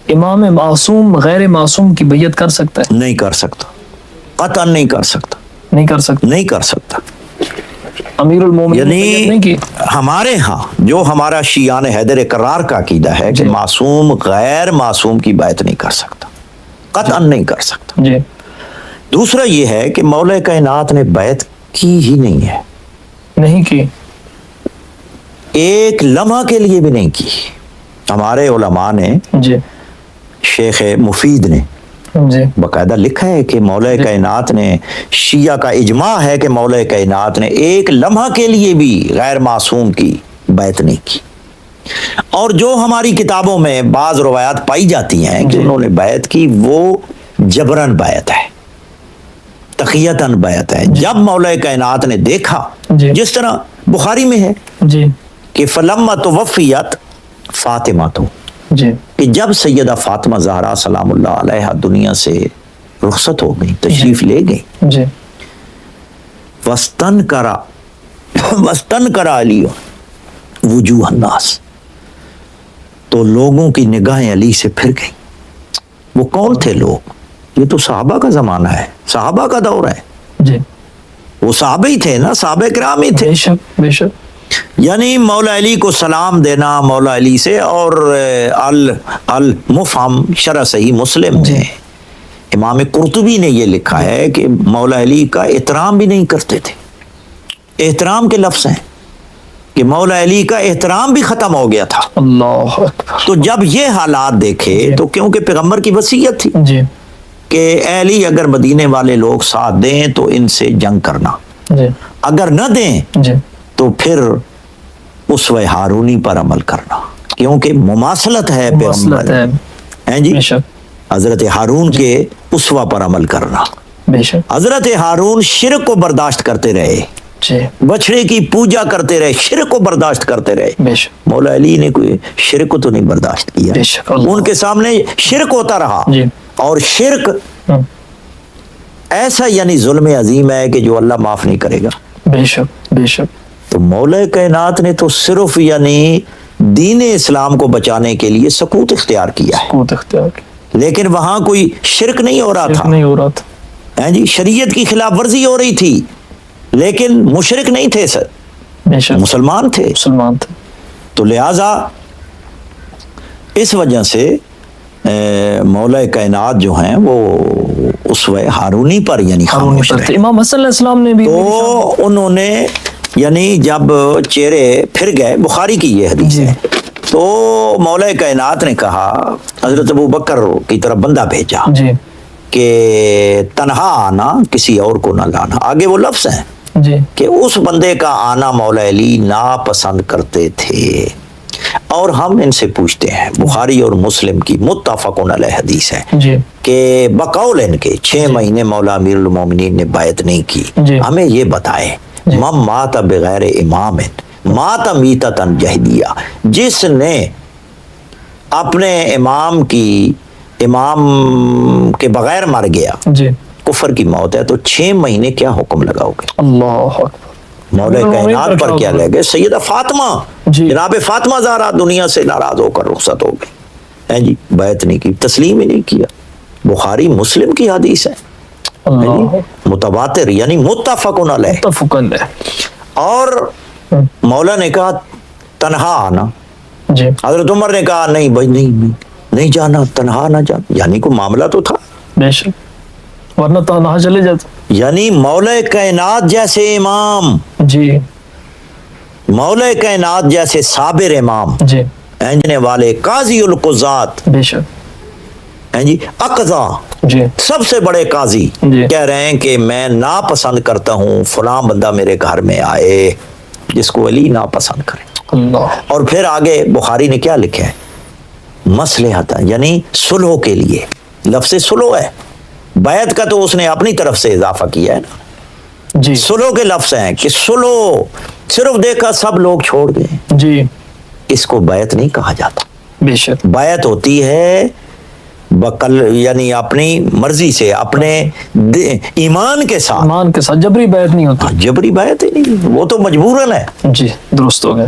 امام معصوم غیر معصوم کی بیعت کر سکتا ہے؟ نہیں کر سکتا، قطعاً نہیں کر سکتا، نہیں کر سکتا، نہیں کر سکتا۔ امیر المومنین نے بیعت نہیں کی؟ ہمارے ہاں جو ہمارا شیعان حیدر کرار کا عقیدہ ہے کہ معصوم غیر معصوم کی بیعت نہیں کر سکتا، قطعاً نہیں کر سکتا۔ جی۔ دوسرا یہ ہے کہ مولا کائنات نے بیعت کی ہی نہیں ہے، نہیں کی، ایک لمحہ کے لیے بھی نہیں کی۔ ہمارے علماء نے، جی شیخ مفید نے جی باقاعدہ لکھا ہے کہ مولا کائنات نے، شیعہ کا اجماع ہے کہ مولا کائنات نے ایک لمحہ کے لیے بھی غیر معصوم کی بیعت نہیں کی۔ اور جو ہماری کتابوں میں بعض روایات پائی جاتی ہیں کہ انہوں نے بیعت کی، وہ جبرن بیعت ہے، تقیتاً بیعت ہے۔ جب مولا کائنات نے دیکھا، جس طرح بخاری میں ہے جی کہ فلما توفیت فاطمہ تو، جی کہ جب سیدہ فاطمہ زہرا سلام اللہ علیہا دنیا سے رخصت ہو گئی، تشریف لے گئی، جی وستنکر علی وجوہ الناس، تو لوگوں کی نگاہیں علی سے پھر گئی۔ وہ کون تھے لوگ؟ یہ تو صحابہ کا زمانہ ہے، صحابہ کا دور ہے، جی وہ صحابہ ہی تھے نا، صحابہ کرام ہی تھے۔ بے شک بے شک۔ یعنی مولا علی کو سلام دینا مولا علی سے، اور المفہم شرح صحیح مسلم میں امام قرطبی نے یہ لکھا ہے کہ مولا علی کا احترام بھی نہیں کرتے تھے۔ احترام کے لفظ ہیں کہ مولا علی کا احترام بھی ختم ہو گیا تھا۔ اللہ اکبر۔ تو جب یہ حالات دیکھے تو کیونکہ پیغمبر کی وصیت تھی جی کہ اے علی اگر مدینے والے لوگ ساتھ دیں تو ان سے جنگ کرنا، جی اگر نہ دیں جی تو پھر اسوہ ہارونی پر عمل کرنا، کیونکہ مماثلت ہے مواصلت ہے، ہیں جی، بے شک حضرت ہارون کے اسوہ پر عمل کرنا۔ بے شک۔ حضرت ہارون شرک کو برداشت کرتے رہے، جی بچڑے کی پوجا کرتے رہے، شرک کو برداشت کرتے رہے۔ بے شک مولا علی نے کوئی شرک کو تو نہیں برداشت کیا، بے شک، اللہ۔ ان کے سامنے شرک ہوتا رہا، جی اور شرک ایسا یعنی ظلم عظیم ہے کہ جو اللہ معاف نہیں کرے گا۔ بے شک بے شک۔ تو مولا کائنات نے تو صرف یعنی دین اسلام کو بچانے کے لیے سکوت اختیار کیا ہے، سکوت اختیار کی، لیکن وہاں کوئی شرک نہیں ہو رہا شرک تھا، نہیں ہو رہا تھا، ہیں جی، شریعت کی خلاف ورزی ہو رہی تھی، لیکن مشرک نہیں تھے سر، بے شک مسلمان تھے۔ مسلمان تھے۔ تو لہٰذا اس وجہ سے مولا کائنات جو ہیں وہ اسوہ ہارونی پر یعنی خاموش رہے۔ امام حسن علیہ السلام نے بھی تو انہوں نے یعنی جب چہرے پھر گئے، بخاری کی یہ حدیث ہے، تو مولا کائنات نے کہا، حضرت ابو بکر کی طرف بندہ بھیجا جی کہ تنہا آنا، کسی اور کو نہ لانا۔ آگے وہ لفظ ہیں جی کہ اس بندے کا آنا مولا علی ناپسند کرتے تھے، اور ہم ان سے پوچھتے ہیں، بخاری اور مسلم کی متفقن علیہ حدیث ہے جی کہ بقول ان کے 6 مہینے مولا امیر المومنین نے بیعت نہیں کی۔ جی ہمیں یہ بتائیں، من مات بغیر امام مات میتۃ جہلیہ، جس نے اپنے امام کے بغیر مر گیا، جی کفر کی موت ہے، تو 6 مہینے کیا حکم لگاؤ گے؟ اللہ اکبر۔ مولا کائنات پر کیا لے گئے؟ سیدہ فاطمہ، جی جناب فاطمہ زہرا دنیا سے ناراض ہو کر رخصت ہو گئی، ہیں جی، بیعت نہیں کی، تسلیم ہی نہیں کیا۔ بخاری مسلم کی حدیث ہے، اللہ متواتر یعنی متفقن علیہ۔ متفقن ہے۔ اور مولا نے کہا تنہا آنا، جی حضرت عمر نے کہا نہیں بھائی، نہیں جانا، تنہا نہ جانا، یعنی کوئی معاملہ تو تھا، بے شک، ورنہ تو نہ چلے جاتے۔ یعنی مولا کائنات جیسے امام، جی مولا کائنات جیسے صابر امام، جی اینجنے والے، قاضی القضات، بے شک، ہیں جی، اقضا، جی سب سے بڑے قاضی، جی کہہ رہے ہیں کہ میں ناپسند کرتا ہوں فلاں بندہ میرے گھر میں آئے جس کو علی ناپسند کرے۔ اللہ۔ اور پھر آگے بخاری نے کیا لکھا ہے؟ مصلحت، یعنی صلح کے لیے، لفظ صلح ہے، بیعت کا تو اس نے اپنی طرف سے اضافہ کیا ہے نا، جی صلح کے لفظ ہیں کہ صلح، صرف دیکھا سب لوگ چھوڑ گئے، جی اس کو بیعت نہیں کہا جاتا۔ بے شک، بیعت ہوتی ہے یعنی اپنی مرضی سے، اپنے ایمان کے ساتھ، ایمان کے ساتھ، جبری بیعت نہیں ہوتی۔ جبری بیعت ہی نہیں، وہ تو مجبوراً ہے۔ جی درست ہو گئے۔